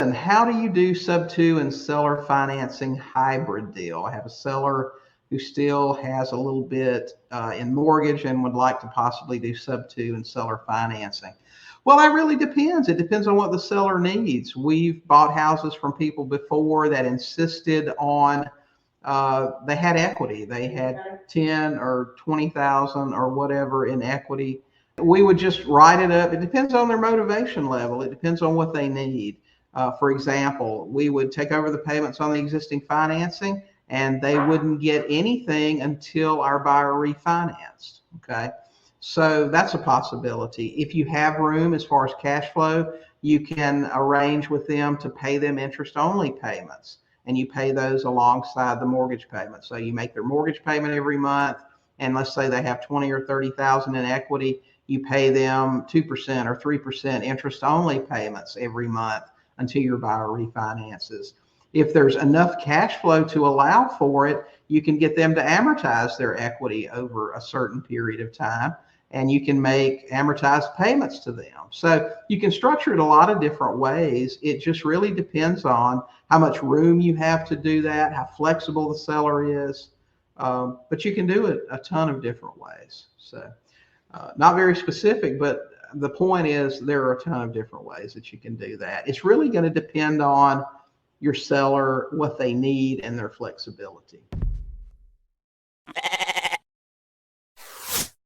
And how do you do sub-2 and seller financing hybrid deal? I have a seller who still has a little bit in mortgage and would like to possibly do sub-2 and seller financing. Well, that really depends. It depends on what the seller needs. We've bought houses from people before that insisted on they had equity. They had 10 or 20,000 or whatever in equity. We would just write it up. It depends on their motivation level. It depends on what they need. For example, we would take over the payments on the existing financing, and they wouldn't get anything until our buyer refinanced. Okay, so that's a possibility. If you have room as far as cash flow, you can arrange with them to pay them interest-only payments, and you pay those alongside the mortgage payment. So you make their mortgage payment every month, and let's say they have 20 or 30,000 in equity, you pay them 2% or 3% interest-only payments every month until your buyer refinances. If there's enough cash flow to allow for it, you can get them to amortize their equity over a certain period of time, and you can make amortized payments to them. So you can structure it a lot of different ways. It just really depends on how much room you have to do that, how flexible the seller is, but you can do it a ton of different ways. So not very specific, but the point is there are a ton of different ways that you can do that. It's really going to depend on your seller, what they need, and their flexibility.